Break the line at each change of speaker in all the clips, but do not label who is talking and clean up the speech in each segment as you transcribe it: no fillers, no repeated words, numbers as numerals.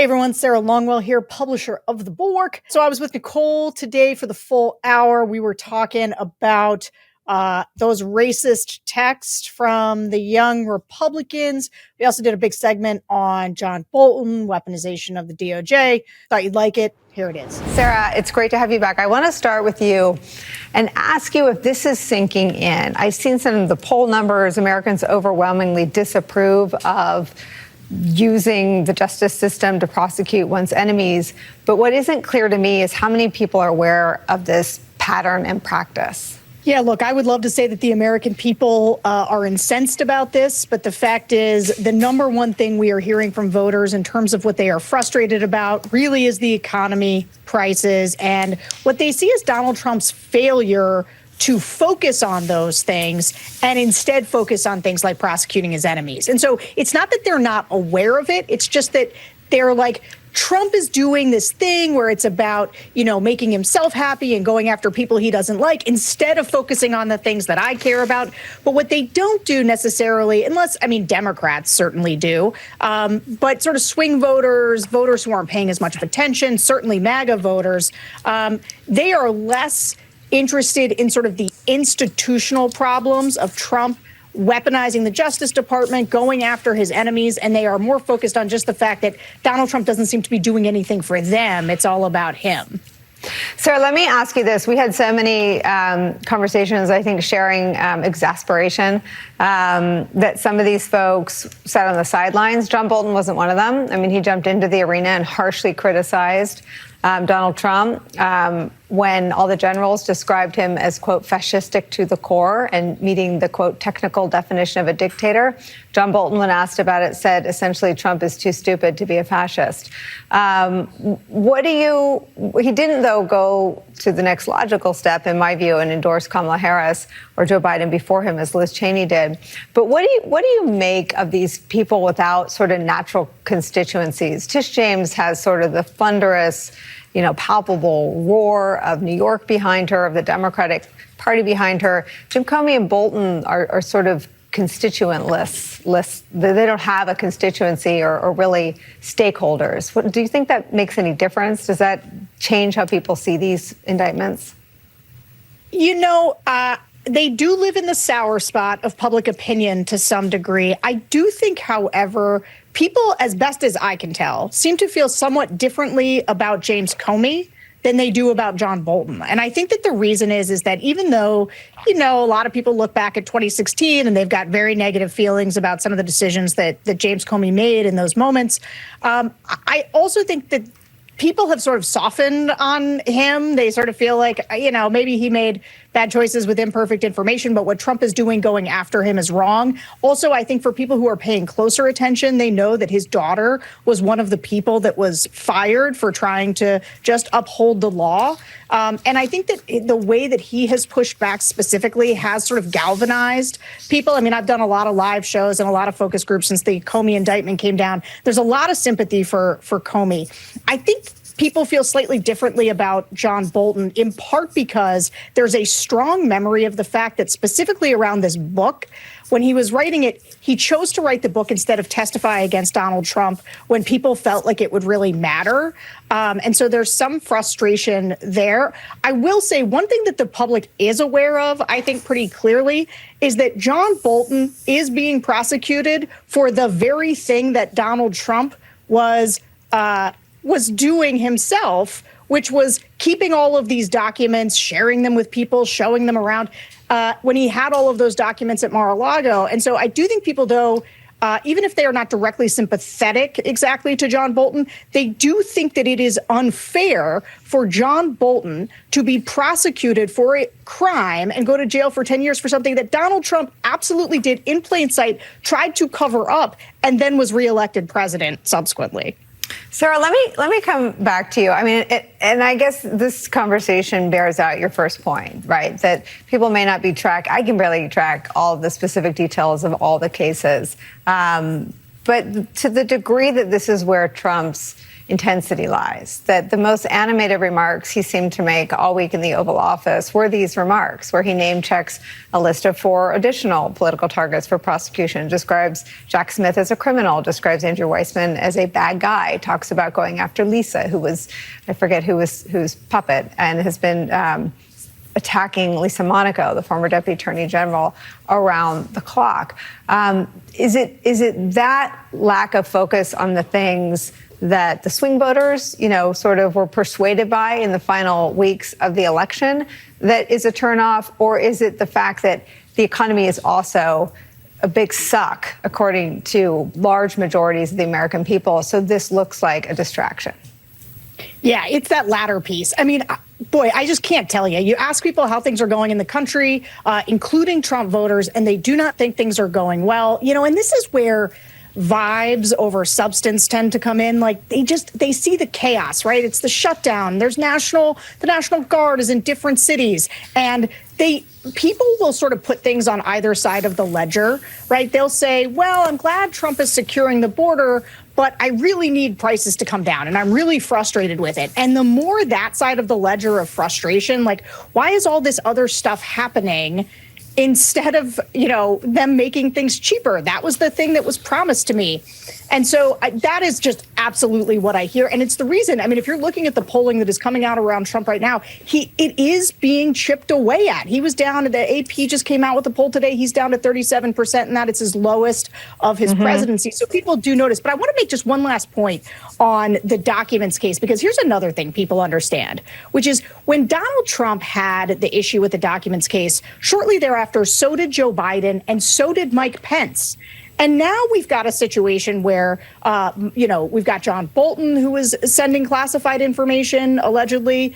everyone, Sarah Longwell here, publisher of the Bulwark. So I was with Nicolle today for the full hour. We were talking about those racist texts from the Young Republicans. We also did a big segment on John Bolton, weaponization of the DOJ. Thought you'd like it. Here it is.
Sarah, it's great to have you back. I want to start with you and ask you if this is sinking in. I've seen some of the poll numbers. Americans overwhelmingly disapprove of using the justice system to prosecute one's enemies. But what isn't clear to me is how many people are aware of this pattern and practice.
Yeah, look, I would love to say that the American people are incensed about this, but the fact is the number one thing we are hearing from voters in terms of what they are frustrated about really is the economy, prices, and what they see as Donald Trump's failure to focus on those things and instead focus on things like prosecuting his enemies. And so it's not that they're not aware of it. It's just that they're like, Trump is doing this thing where it's about, making himself happy and going after people he doesn't like instead of focusing on the things that I care about. But what they don't do necessarily, Democrats certainly do, but sort of swing voters who aren't paying as much of attention, certainly MAGA voters, they are less interested in sort of the institutional problems of Trump weaponizing the Justice Department, going after his enemies, and they are more focused on just the fact that Donald Trump doesn't seem to be doing anything for them. It's all about him.
Sarah, let me ask you this. We had so many conversations, I think, sharing exasperation that some of these folks sat on the sidelines. John Bolton wasn't one of them. I mean, he jumped into the arena and harshly criticized Donald Trump when all the generals described him as, quote, fascistic to the core and meeting the, quote, technical definition of a dictator. John Bolton, when asked about it, said essentially Trump is too stupid to be a fascist. He didn't, though, go to the next logical step, in my view, and endorse Kamala Harris or Joe Biden before him, as Liz Cheney did. But what do you make of these people without sort of natural constituencies? Tish James has sort of the thunderous, palpable roar of New York behind her, of the Democratic Party behind her. Jim Comey and Bolton are sort of constituentless. They don't have a constituency or really stakeholders. Do you think that makes any difference? Does that change how people see these indictments?
They do live in the sour spot of public opinion to some degree. I do think, however, people, as best as I can tell, seem to feel somewhat differently about James Comey than they do about John Bolton. And I think that the reason is that even though, a lot of people look back at 2016 and they've got very negative feelings about some of the decisions that James Comey made in those moments, I also think that people have sort of softened on him. They sort of feel like, maybe he made bad choices with imperfect information, but what Trump is doing going after him is wrong. Also, I think for people who are paying closer attention, they know that his daughter was one of the people that was fired for trying to just uphold the law. And I think that the way that he has pushed back specifically has sort of galvanized people. I mean, I've done a lot of live shows and a lot of focus groups since the Comey indictment came down. There's a lot of sympathy for Comey. I think people feel slightly differently about John Bolton, in part because there's a strong memory of the fact that specifically around this book, when he was writing it, he chose to write the book instead of testify against Donald Trump when people felt like it would really matter. And so there's some frustration there. I will say one thing that the public is aware of, I think pretty clearly, is that John Bolton is being prosecuted for the very thing that Donald Trump was doing himself, which was keeping all of these documents, sharing them with people, showing them around when he had all of those documents at Mar-a-Lago. And so I do think people, though, even if they are not directly sympathetic exactly to John Bolton, they do think that it is unfair for John Bolton to be prosecuted for a crime and go to jail for 10 years for something that Donald Trump absolutely did in plain sight, tried to cover up, and then was reelected president subsequently.
Sarah, let me come back to you. I mean, and I guess this conversation bears out your first point, right? That people may not be I can barely track all of the specific details of all the cases. But to the degree that this is where Trump's, intensity lies. That the most animated remarks he seemed to make all week in the Oval Office were these remarks, where he name checks a list of 4 additional political targets for prosecution, describes Jack Smith as a criminal, describes Andrew Weissman as a bad guy, talks about going after Lisa, who was, I forget who's puppet, and has been attacking Lisa Monaco, the former Deputy Attorney General, around the clock. Is it that lack of focus on the things that the swing voters, sort of were persuaded by in the final weeks of the election that is a turnoff, or is it the fact that the economy is also a big suck, according to large majorities of the American people, so this looks like a distraction?
Yeah, it's that latter piece. I mean, boy, I just can't tell you. You ask people how things are going in the country, including Trump voters, and they do not think things are going well. And this is where vibes over substance tend to come in. Like they see the chaos, right? It's the shutdown. The National Guard is in different cities, and people will sort of put things on either side of the ledger, right? They'll say, well, I'm glad Trump is securing the border, but I really need prices to come down, and I'm really frustrated with it. And the more that side of the ledger of frustration, like, why is all this other stuff happening instead of, them making things cheaper? That was the thing that was promised to me. And so that is just absolutely what I hear. And it's the reason, I mean, if you're looking at the polling that is coming out around Trump right now, it is being chipped away at. He was down, the AP just came out with a poll today. He's down to 37%, and that is his lowest of his presidency. So people do notice. But I want to make just one last point on the documents case, because here's another thing people understand, which is when Donald Trump had the issue with the documents case, shortly thereafter, so did Joe Biden and so did Mike Pence. And now we've got a situation where, we've got John Bolton, who is sending classified information, allegedly.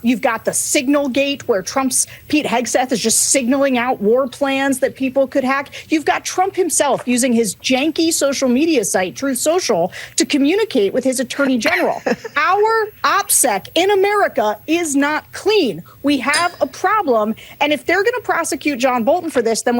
You've got the Signal Gate, where Trump's Pete Hegseth is just signaling out war plans that people could hack. You've got Trump himself using his janky social media site, Truth Social, to communicate with his attorney general. Our OPSEC in America is not clean. We have a problem. And if they're going to prosecute John Bolton for this, then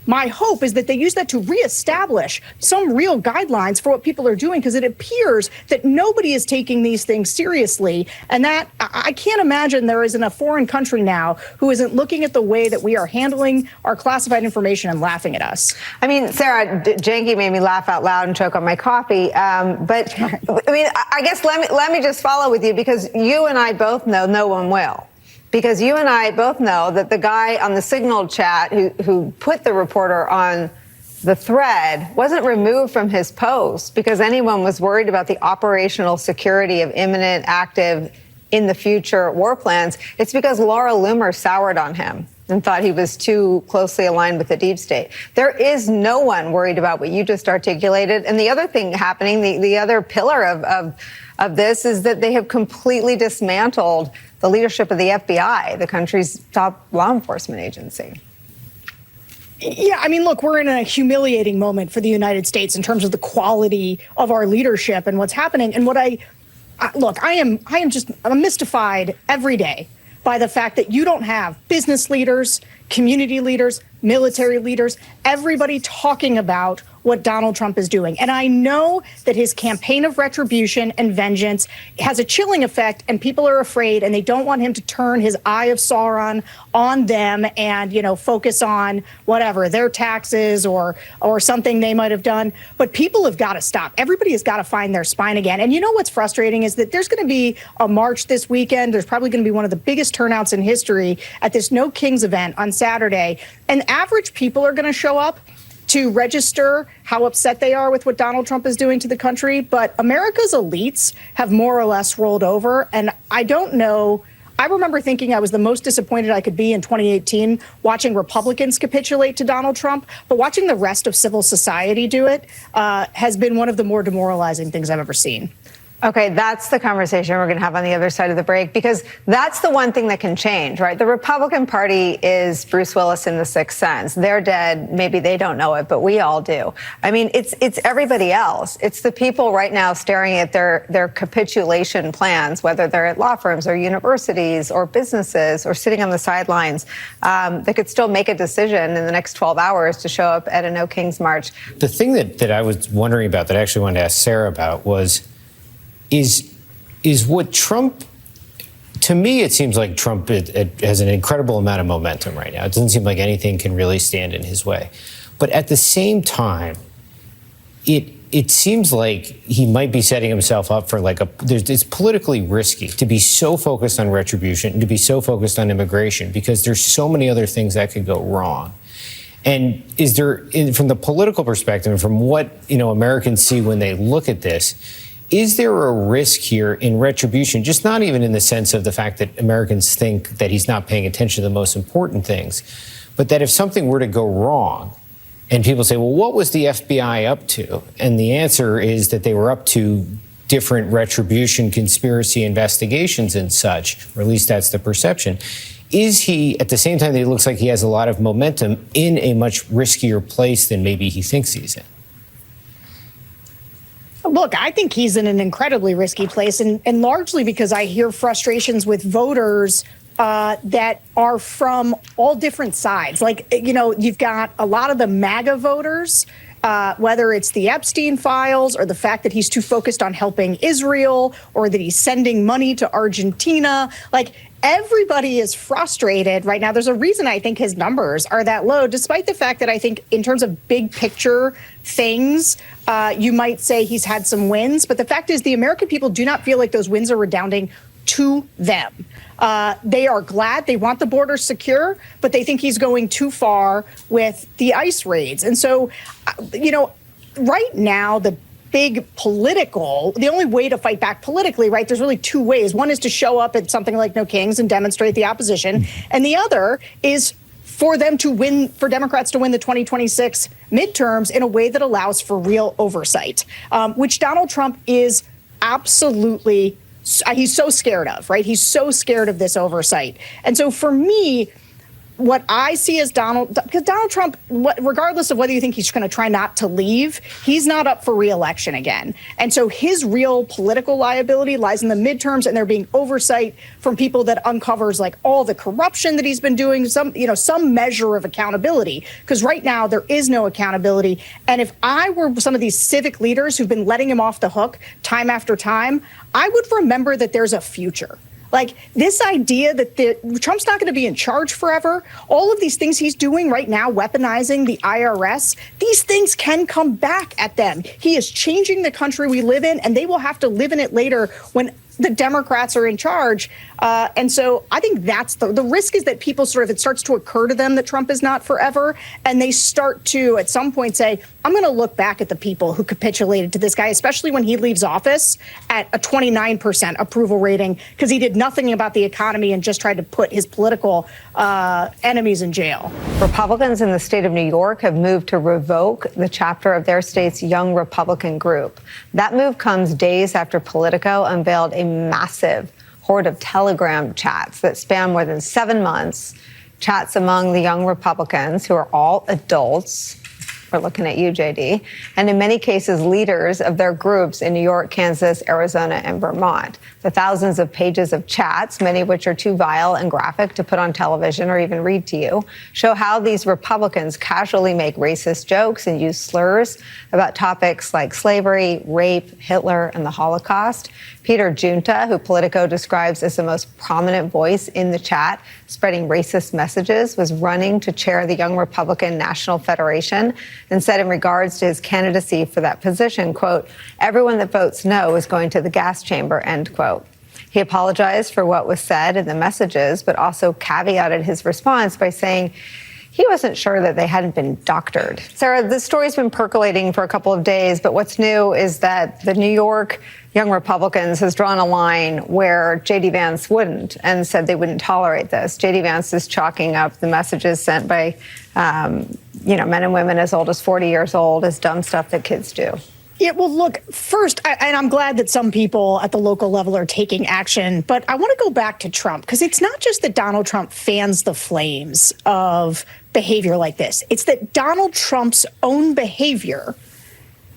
my hope is that they use that to reestablish some real guidelines for what people are doing, because it appears that nobody is taking these things seriously. And that I can't imagine there isn't a foreign country now who isn't looking at the way that we are handling our classified information and laughing at us.
I mean, Sarah, janky made me laugh out loud and choke on my coffee. But I mean, I guess let me just follow with you, because you and I both know no one will. Because you and I both know that the guy on the Signal chat who put the reporter on the thread wasn't removed from his post because anyone was worried about the operational security of imminent, active, in the future war plans. It's because Laura Loomer soured on him and thought he was too closely aligned with the deep state. There is no one worried about what you just articulated. And the other thing happening, the other pillar of this is that they have completely dismantled the leadership of the FBI, the country's top law enforcement agency.
Yeah, I mean, look, we're in a humiliating moment for the United States in terms of the quality of our leadership and what's happening. And I'm mystified every day by the fact that you don't have business leaders, community leaders, military leaders, everybody talking about what Donald Trump is doing. And I know that his campaign of retribution and vengeance has a chilling effect, and people are afraid, and they don't want him to turn his eye of Sauron on them and, focus on whatever, their taxes or something they might have done. But people have got to stop. Everybody has got to find their spine again. And what's frustrating is that there's going to be a march this weekend. There's probably going to be one of the biggest turnouts in history at this No Kings event on Saturday. And average people are going to show up to register how upset they are with what Donald Trump is doing to the country. But America's elites have more or less rolled over. And I don't know. I remember thinking I was the most disappointed I could be in 2018 watching Republicans capitulate to Donald Trump. But watching the rest of civil society do it has been one of the more demoralizing things I've ever seen.
Okay, that's the conversation we're going to have on the other side of the break, because that's the one thing that can change, right? The Republican Party is Bruce Willis in The Sixth Sense. They're dead. Maybe they don't know it, but we all do. I mean, it's everybody else. It's the people right now staring at their capitulation plans, whether they're at law firms or universities or businesses or sitting on the sidelines. They could still make a decision in the next 12 hours to show up at a No Kings march.
The thing that I was wondering about, that I actually wanted to ask Sarah about, was is what Trump. To me, it seems like Trump it has an incredible amount of momentum right now. It doesn't seem like anything can really stand in his way. But at the same time, it seems like he might be setting himself up for it's politically risky to be so focused on retribution and to be so focused on immigration because there's so many other things that could go wrong. And is there, from the political perspective and from what Americans see when they look at this, is there a risk here in retribution, just not even in the sense of the fact that Americans think that he's not paying attention to the most important things, but that if something were to go wrong and people say, well, what was the FBI up to? And the answer is that they were up to different retribution, conspiracy investigations and such, or at least that's the perception. Is he, at the same time that it looks like he has a lot of momentum, in a much riskier place than maybe he thinks he's in?
Look, I think he's in an incredibly risky place, and largely because I hear frustrations with voters that are from all different sides. You've got a lot of the MAGA voters, whether it's the Epstein files or the fact that he's too focused on helping Israel or that he's sending money to Argentina. Everybody is frustrated right now. There's a reason I think his numbers are that low, despite the fact that I think in terms of big picture things, you might say he's had some wins. But the fact is the American people do not feel like those wins are redounding to them. They are glad, they want the border secure, but they think he's going too far with the ICE raids. And so, right now, the only way to fight back politically, right, there's really two ways. One is to show up at something like No Kings and demonstrate the opposition. And the other is for Democrats to win the 2026 midterms in a way that allows for real oversight, which Donald Trump is absolutely, he's so scared of, right? He's so scared of this oversight. And so for me, what I see as because Donald Trump, regardless of whether you think he's going to try not to leave, he's not up for re-election again. And so his real political liability lies in the midterms, and there being oversight from people that uncovers all the corruption that he's been doing, some measure of accountability. Because right now there is no accountability. And if I were some of these civic leaders who've been letting him off the hook time after time, I would remember that there's a future. This idea that Trump's not going to be in charge forever, all of these things he's doing right now, weaponizing the IRS, these things can come back at them. He is changing the country we live in, and they will have to live in it later when the Democrats are in charge. And so I think that's the risk, is that people it starts to occur to them that Trump is not forever. And they start to, at some point, say, I'm going to look back at the people who capitulated to this guy, especially when he leaves office at a 29% approval rating, because he did nothing about the economy and just tried to put his political enemies in jail.
Republicans in the state of New York have moved to revoke the chapter of their state's Young Republican group. That move comes days after Politico unveiled a massive horde of Telegram chats that span more than 7 months, chats among the Young Republicans, who are all adults. We're looking at you, JD, and in many cases, leaders of their groups in New York, Kansas, Arizona, and Vermont. The thousands of pages of chats, many of which are too vile and graphic to put on television or even read to you, show how these Republicans casually make racist jokes and use slurs about topics like slavery, rape, Hitler, and the Holocaust. Peter Junta, who Politico describes as the most prominent voice in the chat, spreading racist messages, was running to chair the Young Republican National Federation and said in regards to his candidacy for that position, quote, everyone that votes no is going to the gas chamber, end quote. He apologized for what was said in the messages, but also caveated his response by saying he wasn't sure that they hadn't been doctored. Sarah, this story's been percolating for a couple of days, but what's new is that the New York Young Republicans has drawn a line where J.D. Vance wouldn't, and said they wouldn't tolerate this. J.D. Vance is chalking up the messages sent by, men and women as old as 40 years old as dumb stuff that kids do.
Yeah, well, look, first, and I'm glad that some people at the local level are taking action, but I want to go back to Trump, because it's not just that Donald Trump fans the flames of behavior like this. It's that Donald Trump's own behavior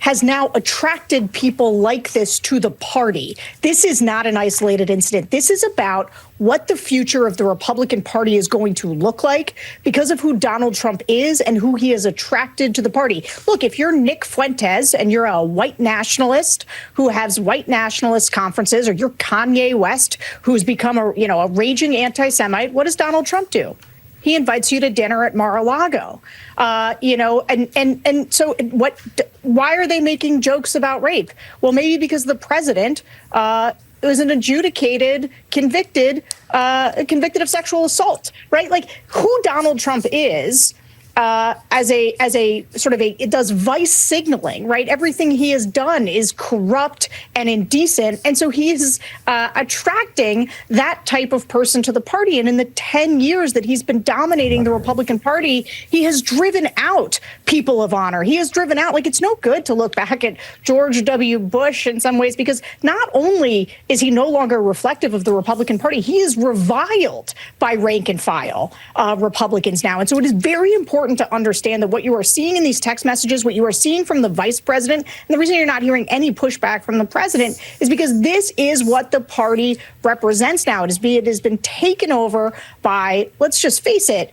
has now attracted people like this to the party. This is not an isolated incident. This is about what the future of the Republican Party is going to look like because of who Donald Trump is and who he has attracted to the party. Look, if you're Nick Fuentes and you're a white nationalist who has white nationalist conferences, or you're Kanye West, who's become a raging anti-Semite, what does Donald Trump do? He invites you to dinner at Mar-a-Lago, and so what? Why are they making jokes about rape? Well, maybe because the president was an adjudicated, convicted of sexual assault, right? Like, who Donald Trump is as a sort of it does vice signaling, right? Everything he has done is corrupt and indecent. And so he is attracting that type of person to the party. And in the 10 years that he's been dominating the Republican Party, he has driven out people of honor. He has driven out, like, it's no good to look back at George W. Bush in some ways, because not only is he no longer reflective of the Republican Party, he is reviled by rank and file Republicans now. And so it is very important to understand that what you are seeing in these text messages, what you are seeing from the vice president, and the reason you're not hearing any pushback from the president is because this is what the party represents now. It has been taken over by, let's just face it,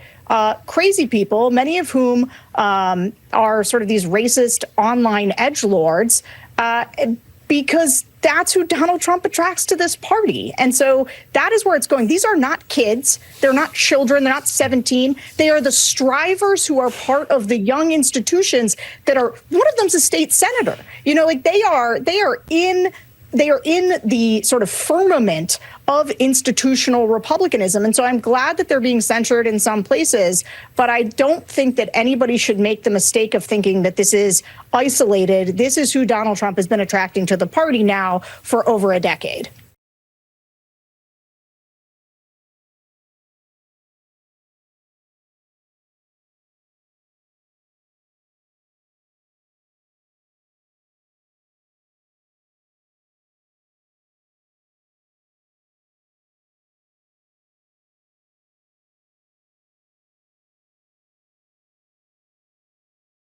crazy people, many of whom are sort of these racist online edgelords, because that's who Donald Trump attracts to this party. And so that is where it's going. These are not kids. They're not children. They're not 17. They are the strivers who are part of the young institutions that are, one of them's a state senator. You know, like they are in the sort of firmament of institutional republicanism. And so I'm glad that they're being censured in some places, but I don't think that anybody should make the mistake of thinking that this is isolated. This is who Donald Trump has been attracting to the party now for over a decade.